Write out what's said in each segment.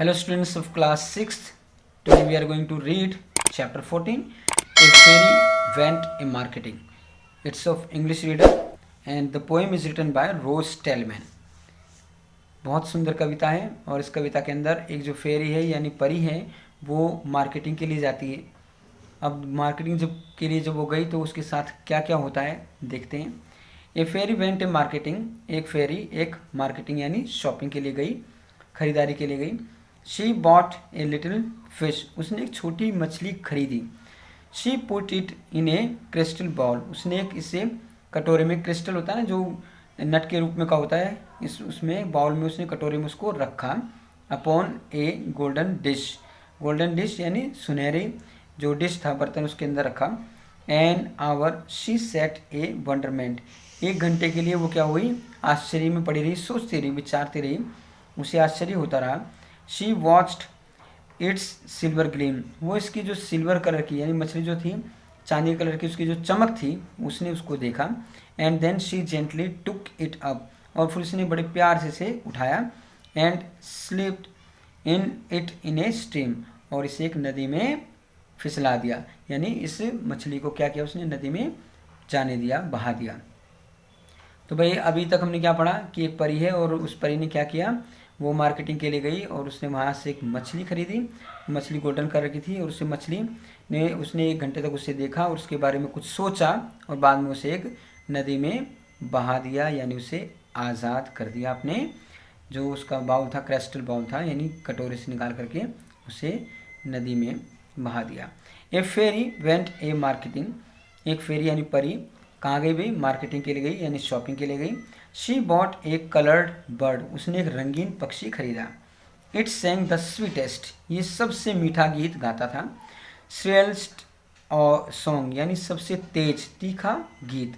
Hello students of class 6th. Today we are going to read chapter 14. A fairy went a marketing. It's of English reader and the poem is written by Rose Tellman. बहुत सुंदर कविता है और इस कविता के अंदर एक जो फेरी है यानी परी है वो मार्केटिंग के लिए जाती है। अब मार्केटिंग के लिए जब वो गई तो उसके साथ क्या क्या होता है देखते हैं। ए फेरी वेंट ए मार्केटिंग, एक फेरी एक मार्केटिंग यानी शॉपिंग के लिए गई, खरीदारी के लिए गई। She bought a little fish, उसने एक छोटी मछली खरीदी। She put it in A crystal ball, उसने एक इसे कटोरे में, क्रिस्टल होता है ना जो नट के रूप में का होता है, उसमें बाउल में उसने कटोरे में उसको रखा। Upon a golden dish, golden dish यानी सुनहरी जो डिश था बर्तन उसके अंदर रखा। An hour she set a wonderment, 1 घंटे के लिए वो क्या हुई, आश्चर्य में पड़ी रही, सोचती रही, विचारती रही, उसे आश्चर्य होता रहा। She watched it's silver gleam, वो इसकी जो सिल्वर कलर की यानी मछली जो थी चांदी कलर की उसकी जो चमक थी उसने उसको देखा। And then she gently took it up, और फिर उसने बड़े प्यार से इसे उठाया। And slipped in it in a stream, और इसे एक नदी में फिसला दिया, यानी इस मछली को क्या किया उसने, नदी में जाने दिया, बहा दिया। तो भाई अभी तक हमने क्या पढ़ा कि एक परी है और उस परी ने क्या किया, वो मार्केटिंग के लिए गई और उसने वहाँ से एक मछली खरीदी। मछली गोल्डन कलर की थी और उसे मछली ने उसने 1 घंटे तक उसे देखा और उसके बारे में कुछ सोचा और बाद में उसे एक नदी में बहा दिया, यानी उसे आज़ाद कर दिया। अपने जो उसका बाउल था, क्रिस्टल बाउल था, यानी कटोरे से निकाल करके उसे नदी में बहा दिया। ए फेरी वेंट ए मार्केटिंग, एक फेरी यानी परी कहाँ गई भाई, मार्केटिंग के लिए गई यानी शॉपिंग के लिए गई। She bought A coloured bird, उसने एक रंगीन पक्षी खरीदा। इट सेंग द स्वीटेस्ट, ये सबसे मीठा गीत गाता था। श्रेल्स्ट और सॉन्ग यानी सबसे तेज तीखा गीत।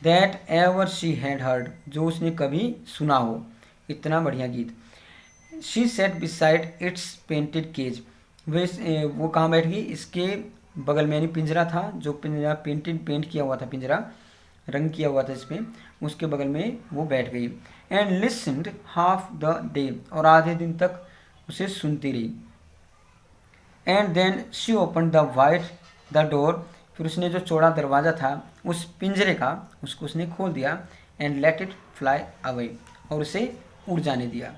That ever she had heard, जो उसने कभी सुना हो, इतना बढ़िया गीत। She sat beside its painted cage, वो कहाँ बैठ गई, इसके बगल में यानी पिंजरा था, जो पिंजरा पेंट किया हुआ था, पिंजरा रंग किया हुआ था इसमें, उसके बगल में वो बैठ गई। And listened half the day, और आधे दिन तक उसे सुनती रही। And then she open the wide the door, फिर उसने जो चौड़ा दरवाज़ा था उस पिंजरे का उसको उसने खोल दिया। And let it fly away, और उसे उड़ जाने दिया।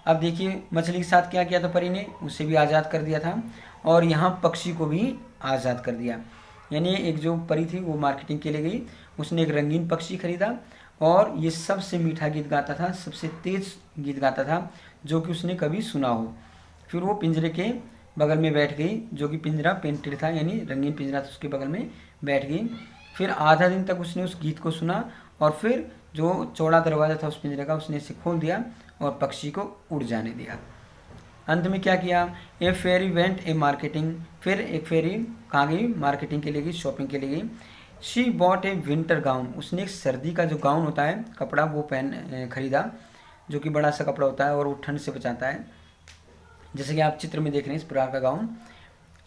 अब देखिए मछली के साथ क्या किया था परी ने, उसे भी आज़ाद कर दिया था और यहाँ पक्षी को भी आज़ाद कर दिया। यानी एक जो परी थी वो मार्केटिंग के लिए गई, उसने एक रंगीन पक्षी खरीदा और ये सबसे मीठा गीत गाता था, सबसे तेज गीत गाता था जो कि उसने कभी सुना हो। फिर वो पिंजरे के बगल में बैठ गई, जो कि पिंजरा पेंटेड था यानी रंगीन पिंजरा था, उसके बगल में बैठ गई। फिर आधा दिन तक उसने उस गीत को सुना और फिर जो चौड़ा दरवाज़ा था उस पिंजरे का उसने इसे खोल दिया और पक्षी को उड़ जाने दिया। अंत में क्या किया, ए फेरी वेंट ए मार्केटिंग, फिर एक फेरी कहाँ गई, मार्केटिंग के लिए गई, शॉपिंग के लिए गई। She bought a winter gown, उसने एक सर्दी का जो गाउन होता है कपड़ा वो खरीदा, जो कि बड़ा सा कपड़ा होता है और वो ठंड से बचाता है, जैसे कि आप चित्र में देख रहे हैं इस प्रकार का gown.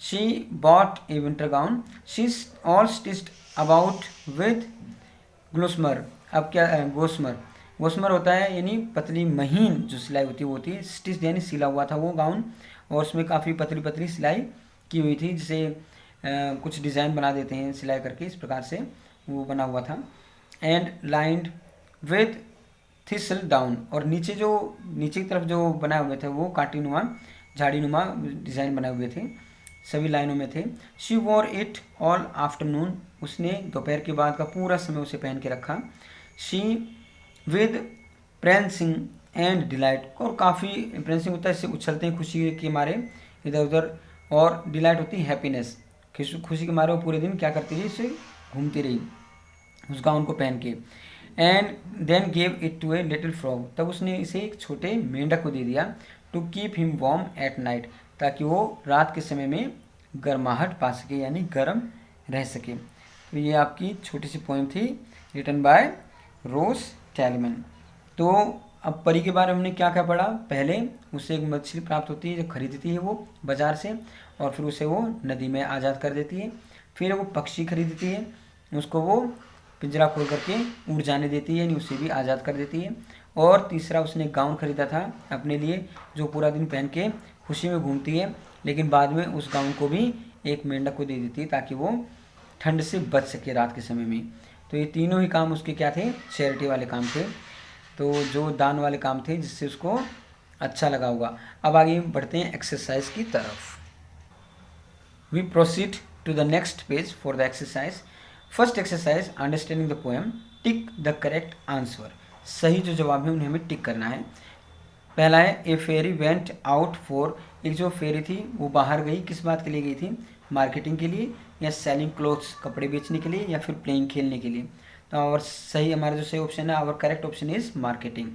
She bought a winter gown, she all stitched about with gossamer, अब क्या गोसमर, गोसमर होता है यानी पतली महीन जो सिलाई होती है वो होती है। स्टिच यानी सिला हुआ था वो गाउन, और उसमें काफ़ी पतली पतली सिलाई की हुई थी, जिसे कुछ डिज़ाइन बना देते हैं सिलाई करके, इस प्रकार से वो बना हुआ था। And lined with thistle down, और नीचे की तरफ जो बनाए हुए थे वो कांटीनुमा झाड़ीनुमा डिज़ाइन बनाए हुए थे, सभी लाइनों में थे। She wore it all afternoon, उसने दोपहर के बाद का पूरा समय उसे पहन के रखा। She with prancing and delight, और काफ़ी प्रेंसिंग होता है इससे उछलते हैं खुशी के मारे इधर उधर, और डिलाइट होती है हैप्पीनेस, खुशी के मारे वो पूरे दिन क्या करती रही, इसे घूमती रही उस गाउन को पहन के। And then gave it to a little frog, तब उसने इसे एक छोटे मेंढक को दे दिया। To keep him warm at night, ताकि वो रात के समय में गर्माहट पा सके यानी गर्म रह सके। तो ये आपकी छोटी सी पोएम थी रिटन बाय रोज टेलमैन। तो अब परी के बारे में हमने क्या क्या पढ़ा, पहले उसे एक मछली प्राप्त होती है जो खरीदती है वो बाज़ार से, और फिर उसे वो नदी में आज़ाद कर देती है। फिर वो पक्षी खरीदती है, उसको वो पिंजरा खोल करके उड़ जाने देती है यानी उसे भी आज़ाद कर देती है। और तीसरा उसने गाउन खरीदा था अपने लिए, जो पूरा दिन पहन के खुशी में घूमती है, लेकिन बाद में उस गाउन को भी एक मेंढक को दे देती है ताकि वो ठंड से बच सके रात के समय में। तो ये तीनों ही काम उसके क्या थे, चैरिटी वाले काम थे, तो जो दान वाले काम थे, जिससे उसको अच्छा लगा होगा। अब आगे बढ़ते हैं एक्सरसाइज की तरफ। We proceed to the next page for the exercise. First exercise, understanding the poem, tick the correct answer. सही जो जवाब है उन्हें हमें टिक करना है। पहला है ए फेरी वेंट आउट फॉर, एक जो फेरी थी वो बाहर गई, किस बात के लिए गई थी, मार्केटिंग के लिए, या सेलिंग क्लोथ्स, कपड़े बेचने के लिए, या फिर प्लेइंग, खेलने के लिए। तो और सही, हमारा जो सही ऑप्शन है, our correct option is marketing.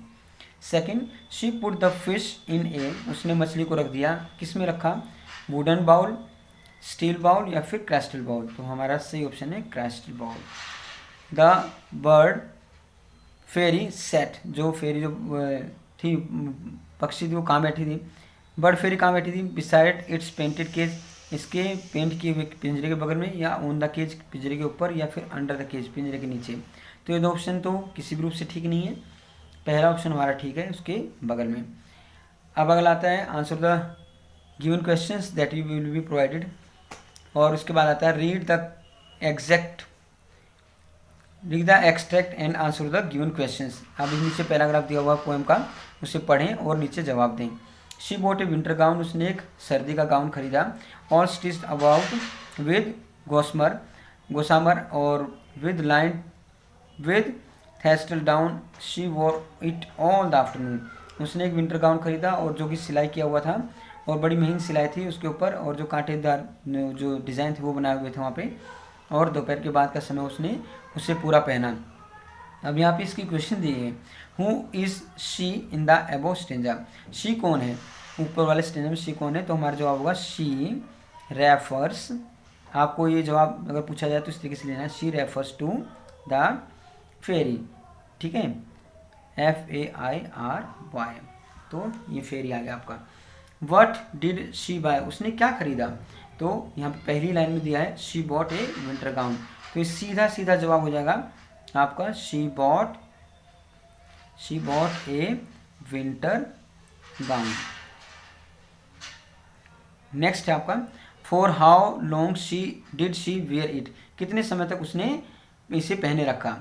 Second, she put the fish in a, उसने मछली को रख दिया, किस में रखा, वुडन बाउल, स्टील बाउल, या फिर क्रिस्टल बाउल। तो हमारा सही ऑप्शन है crystal bowl. The bird fairy set, जो फेरी जो थी, पक्षी थी, वो कहाँ बैठी थी, बर्ड फेरी कहाँ बैठी थी, बिसाइड इट्स पेंटेड केज, इसके पेंट किए हुए पिंजरे के बगल में, या ऑन द केज, पिंजरे के ऊपर, या फिर अंडर द केज, पिंजरे के नीचे। तो ये दो ऑप्शन तो किसी भी रूप से ठीक नहीं है, पहला ऑप्शन हमारा ठीक है, उसके बगल में। अब अगला आता है answer the given questions that you will be provided, और उसके बाद आता है read the extract and answer the given questions. अब नीचे पैराग्राफ दिया हुआ पोएम का, उसे पढ़ें और नीचे जवाब दें। She bought a winter gown, उसने एक सर्दी का गाउन खरीदा, all stitched about with gossamer और with line with thistle down, she wore it all the afternoon. उसने एक विंटर गाउन खरीदा और जो कि सिलाई किया हुआ था, और बड़ी महीन सिलाई थी उसके ऊपर, और जो कांटेदार जो डिज़ाइन थे वो बनाए हुए थे वहाँ पे, और दोपहर के बाद का समय उसने उसे पूरा पहना। अब यहाँ पे इसकी क्वेश्चन दी है, who is she in the above stanza, she कौन है, ऊपर वाले स्टेंजा में शी कौन है। तो हमारा जवाब होगा शी रेफर्स, आपको ये जवाब अगर पूछा जाए तो इस तरीके से लेना है, she refers to the fairy, ठीक है, FAIRY, तो ये फेरी आ गया आपका। वट डिड शी बाय, उसने क्या खरीदा, तो यहाँ पे पहली लाइन में दिया है she bought a winter gown, तो ये सीधा सीधा जवाब हो जाएगा आपका she bought a winter gown. Next है आपका for how long did she where it, कितने समय तक उसने इसे पहने रखा।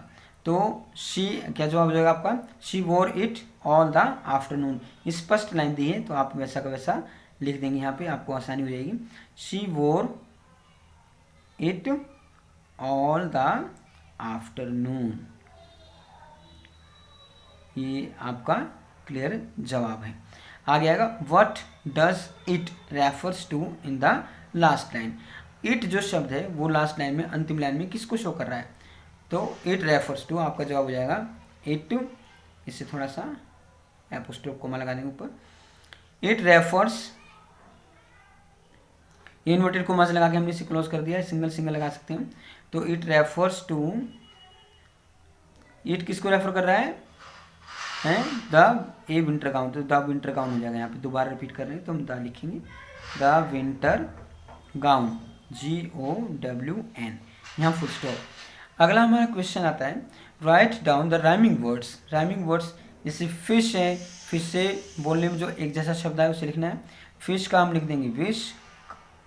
तो शी, क्या जवाब हो जाएगा आपका, शी वोर इट ऑल द आफ्टरनून। स्पष्ट लाइन दी है तो आप वैसा का वैसा लिख देंगे, यहाँ पे आपको आसानी हो जाएगी। शी वोर इट ऑल द आफ्टरनून, ये आपका क्लियर जवाब है। आगे आएगा what does it refers to in the last line. It जो शब्द है वो लास्ट लाइन में, अंतिम लाइन में किसको शो कर रहा है, तो इट रेफर्स टू, आपका जवाब हो जाएगा इट, इससे थोड़ा सा एपोस्ट्रोफ कोमा लगा देंगे ऊपर, इट रेफर्स, इन्वर्टेड कोमा से लगा के हमने इसे क्लोज कर दिया, सिंगल लगा सकते हैं। तो इट रेफर्स टू, इट किसको रेफर कर रहा है द ए विंटर गाउन, तो द विंटर गाउन हो जाएगा। यहाँ पे दोबारा रिपीट कर रहे हैं तो हम द लिखेंगे, द विंटर गाउन, GOWN, यहाँ फुल स्टॉप। अगला हमारा क्वेश्चन आता है write down the rhyming words. Rhyming words जैसे फिश है, फिश से बोलने में जो एक जैसा शब्द है उसे लिखना है। फिश का हम लिख देंगे विश,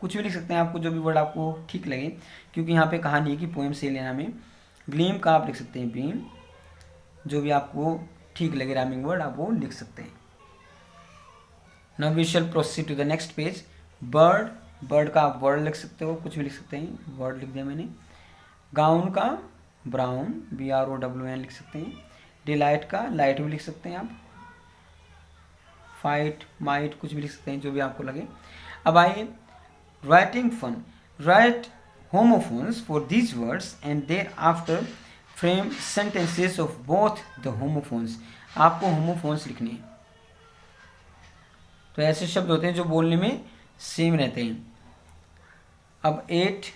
कुछ भी लिख सकते हैं, आपको जो भी वर्ड आपको ठीक लगे, क्योंकि यहाँ पे कहानी है कि पोएम से लेना में। ग्लीम का आप लिख सकते हैं बीम, जो भी आपको ठीक लगे राइमिंग वर्ड आप वो लिख सकते हैं। Now we shall proceed to the next page. Bird, bird का आप वर्ड लिख सकते हो, कुछ भी लिख सकते हैं, वर्ड लिख दिया मैंने। गाउन का ब्राउन, BROWN लिख सकते हैं। डिलाइट का लाइट भी लिख सकते हैं आप। फाइट, माइट, कुछ भी लिख सकते हैं, जो भी आपको लगे। अब आइए writing fun, write homophones for these words and thereafter frame sentences of both the homophones. आपको होमोफोन्स लिखने हैं, तो ऐसे शब्द होते हैं जो बोलने में सेम रहते हैं। अब 8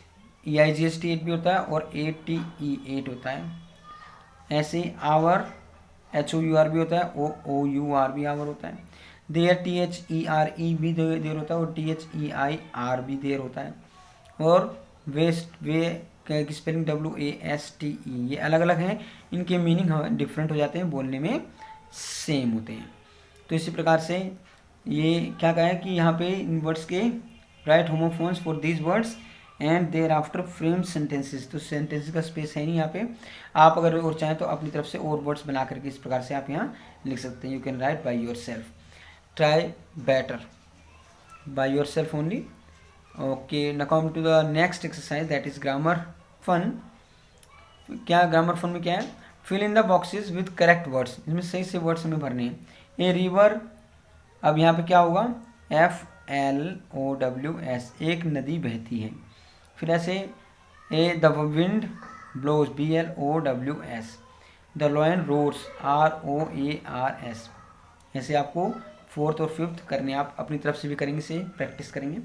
EIGHT 8 भी होता है और 8TE 8 होता है। ऐसे आवर HOUR भी होता है, OUR भी आवर होता है। देयर THERE भी देर होता है और THEIR भी देर होता है। और वेस्ट, वे की स्पेलिंग WASTE, ये अलग अलग हैं, इनके मीनिंग डिफरेंट हो जाते हैं, बोलने में सेम होते हैं। तो इसी प्रकार से ये क्या कहा है कि यहाँ पे इन वर्ड्स के write homophones for these words and thereafter frame sentences. तो सेंटेंसेस का स्पेस है नहीं यहाँ पे, आप अगर और चाहें तो अपनी तरफ से और वर्ड्स बना करके इस प्रकार से आप यहाँ लिख सकते हैं। You can write by yourself, try better by yourself only. Okay, now come to the next exercise that is grammar fun. क्या ग्रामर फन में क्या है? Fill in the boxes with correct words. इसमें सही से words हमें भरने हैं। ए रिवर, अब यहाँ पे क्या होगा? FLOWS, एक नदी बहती है। फिर ऐसे a the wind blows, BLOWS। The lion roars, ROARS। ऐसे आपको फोर्थ और फिफ्थ करने, आप अपनी तरफ से भी करेंगे, से प्रैक्टिस करेंगे।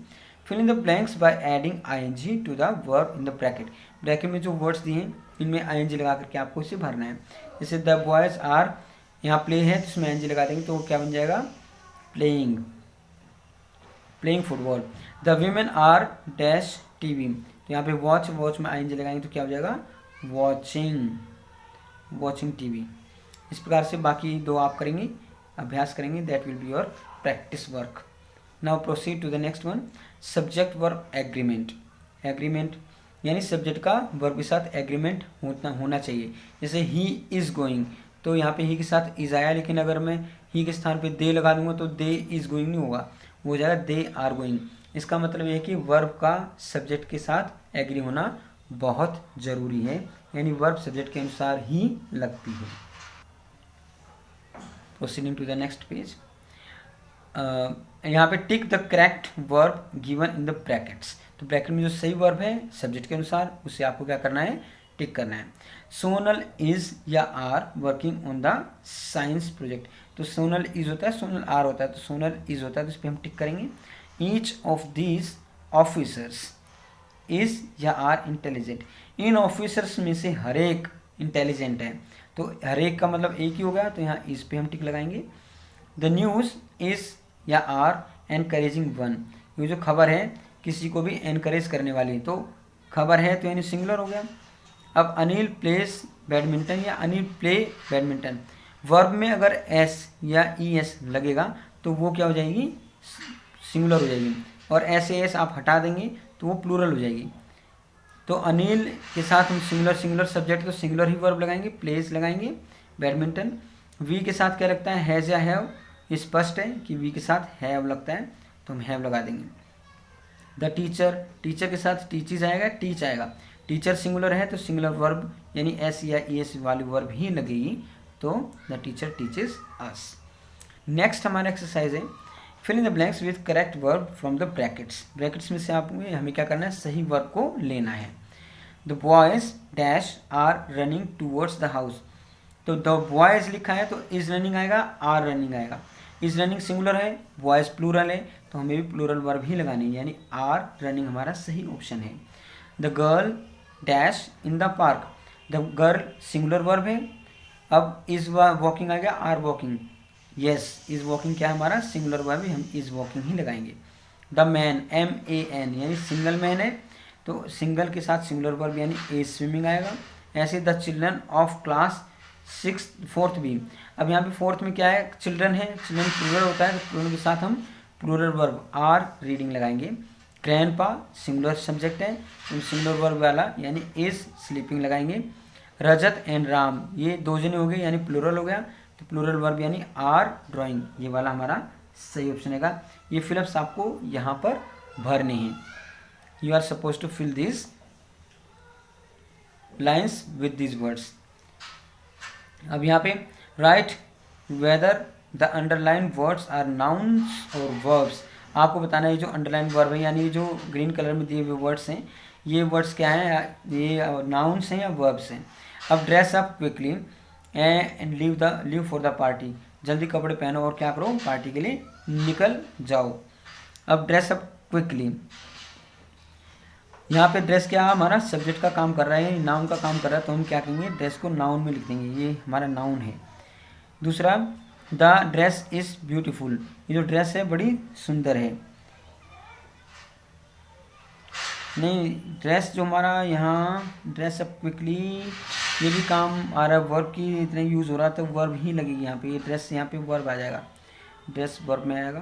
Fill in the blanks by adding ING to the verb in the bracket. Bracket में जो वर्ड्स दिए हैं इनमें ING लगा करके आपको इसे भरना है। जैसे द बॉयज आर, यहाँ प्ले है तो इसमें ING लगा देंगे तो क्या बन जाएगा? Playing, playing football. The women are dash TV, तो यहाँ पे वॉच, वॉच में ING लगाएंगे तो क्या हो जाएगा? Watching, watching TV। इस प्रकार से बाकी दो आप करेंगे, अभ्यास करेंगे, that will be your practice work. Now proceed to the next one, subject verb agreement. Agreement यानी सब्जेक्ट का वर्ब के साथ एग्रीमेंट होना चाहिए। जैसे ही इज़ गोइंग, तो यहाँ पे ही के साथ इज आया, लेकिन अगर मैं ही के स्थान पे दे लगा दूंगा तो दे इज गोइंग नहीं होगा, वो हो जाएगा दे आर गोइंग। इसका मतलब ये है कि वर्ब का सब्जेक्ट के साथ एग्री होना बहुत ज़रूरी है, यानी वर्ब सब्जेक्ट के अनुसार ही लगती है। Proceeding to the next page, यहाँ पे tick the correct verb given in the brackets. तो ब्रैकेट में जो सही वर्ब है सब्जेक्ट के अनुसार, उसे आपको क्या करना है? टिक करना है। सोनल इज या are working on the science project. तो सोनल इज होता है, सोनल आर होता है, तो सोनल इज होता है, तो इस पर हम टिक करेंगे। Each of these officers is या आर इंटेलिजेंट। इन ऑफिसर्स में से हर एक इंटेलिजेंट है, तो हर एक का मतलब एक ही होगा, तो यहाँ इस पे हम टिक लगाएंगे। द न्यूज़ इज या आर एनकरेजिंग वन। ये जो खबर है किसी को भी एनकरेज करने वाली, तो खबर है तो यानी सिंगुलर हो गया। अब अनिल प्लेस बैडमिंटन या अनिल प्ले बैडमिंटन, वर्ब में अगर एस या ES लगेगा तो वो क्या हो जाएगी? सिंगुलर हो जाएगी, और एस आप हटा देंगे तो वो प्लूरल हो जाएगी। तो अनिल के साथ हम सिंगुलर सिंगुलर सब्जेक्ट तो सिंगुलर ही वर्ब लगाएंगे, प्लेस लगाएंगे, बैडमिंटन। वी के साथ क्या लगता है? हैज़ या हैव। स्पष्ट है कि वी के साथ हैव लगता है, तो हम हैव लगा देंगे। द टीचर, टीचर के साथ टीचीज आएगा, टीच आएगा। टीचर सिंगुलर है तो सिंगुलर वर्ब यानी एस या ES वाली वर्ब ही लगेगी, तो the teacher teaches us. Next हमारा एक्सरसाइज है, fill in the blanks with correct verb from the brackets. Brackets में से आप हमें क्या करना है? सही वर्ब को लेना है। The boys dash are running towards the house. तो द बॉयज लिखा है तो इज रनिंग आएगा, आर रनिंग आएगा। इज रनिंग सिंगुलर है, बॉयज प्लूरल है, तो हमें भी प्लूरल वर्ब ही लगानी है, यानी आर रनिंग हमारा सही ऑप्शन है। The girl dash in the park. The girl singular verb है, अब इज वॉकिंग आएगा, are walking. Yes, is walking क्या है हमारा? सिंगुलर वर्ब है, हम इज वॉकिंग ही लगाएंगे। द मैन MAN यानी सिंगल मैन है, तो सिंगल के साथ सिंगुलर वर्ब यानी इज स्विमिंग आएगा। ऐसे the children of class 6 fourth भी, अब यहाँ पे फोर्थ में क्या है? चिल्ड्रन है, चिल्ड्रन प्लूरल होता है, तो प्लूरल के साथ हम प्लूरल वर्ब आर रीडिंग लगाएंगे। ग्रैंडपा सिंगुलर सब्जेक्ट है, तो सिंगुलर वर्ब वाला यानी इज स्लीपिंग लगाएंगे। रजत एंड राम, ये दो जने हो गए यानी प्लूरल हो गया, तो प्लूरल वर्ब यानी आर ड्राइंग, ये वाला हमारा सही ऑप्शन है। ये फिलअप्स आपको यहाँ पर भरने हैं। You are suppose to fill this lines with this words. अब यहाँ पे write whether the underline words are nouns और वर्ब्स। आपको बताना है ये जो अंडरलाइन वर्ब है यानी ये जो ग्रीन कलर में दिए हुए वर्ड्स हैं, ये वर्ड्स क्या हैं? ये नाउन्स हैं या वर्ब्स हैं। अब dress up quickly and leave for the party. जल्दी कपड़े पहनो और क्या करो? पार्टी के लिए निकल जाओ। अब ड्रेस अप क्विकली, यहाँ पे ड्रेस क्या हमारा सब्जेक्ट का काम कर रहा है, नाउन का काम कर रहा है, तो हम क्या करेंगे? ड्रेस को नाउन में लिख देंगे, ये हमारा नाउन है। दूसरा द ड्रेस इज़ ब्यूटीफुल, ये जो ड्रेस है बड़ी सुंदर है। नहीं, ड्रेस जो हमारा यहाँ ड्रेस अप क्विकली ये भी काम आ रहा है, वर्ब की इतने यूज़ हो रहा है तो वर्ब ही लगेगी यहाँ पे। ये ड्रेस यहाँ पे वर्ब आ जाएगा, ड्रेस वर्ब में आएगा।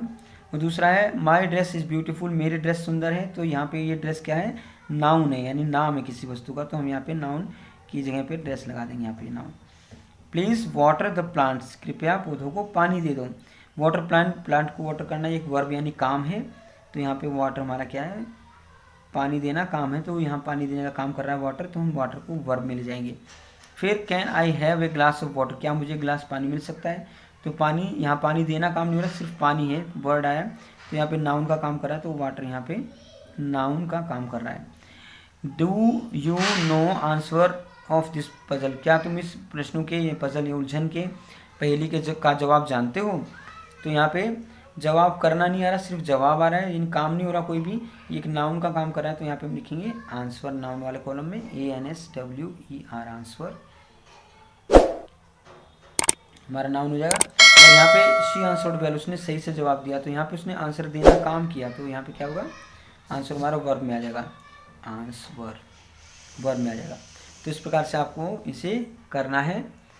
और दूसरा है माई ड्रेस इज़ ब्यूटीफुल, मेरी ड्रेस सुंदर है। तो यहाँ पे ये ड्रेस क्या है, नाउन है, यानी नाम है किसी वस्तु का, तो हम यहाँ पे नाउन की जगह पे ड्रेस लगा देंगे यहाँ पे noun. Please water the plants, कृपया पौधों को पानी दे दो। वाटर प्लांट को वाटर करना एक वर्ब यानी काम है। तो यहाँ पे वाटर हमारा क्या है, पानी देना काम है, तो यहाँ पानी देने का काम कर रहा है वाटर, तो हम वाटर को वर्ब में ले जाएंगे। फिर can I have a glass of water, क्या मुझे गिलास पानी मिल सकता है। तो पानी, यहाँ पानी देना काम नहीं हो रहा, सिर्फ पानी है, वर्ड आया, तो यहाँ पे नाउन का काम कर रहा है, तो वाटर यहाँ पे नाउन का काम कर रहा है। Do you know answer of this puzzle, क्या तुम इस प्रश्नों के, ये पजल या उलझन के, पहेली के का जवाब जानते हो। तो यहाँ पे जवाब करना नहीं आ रहा, सिर्फ जवाब आ रहा है, इन काम नहीं हो रहा कोई भी, एक नाउन का काम कर रहा है। तो यहाँ पे हम लिखेंगे आंसर, नाउन वाले कॉलम में ANSWER, आंसर हमारा नाउन हो जाएगा। और यहाँ पे शी आंसर्ड वेल, उसने सही से जवाब दिया, तो यहाँ पे उसने आंसर देना काम किया, तो यहाँ पे क्या होगा, आंसर हमारा वर्ब में आ जाएगा, आंसर वर्ब में आ जाएगा। तो इस प्रकार से आपको इसे करना है।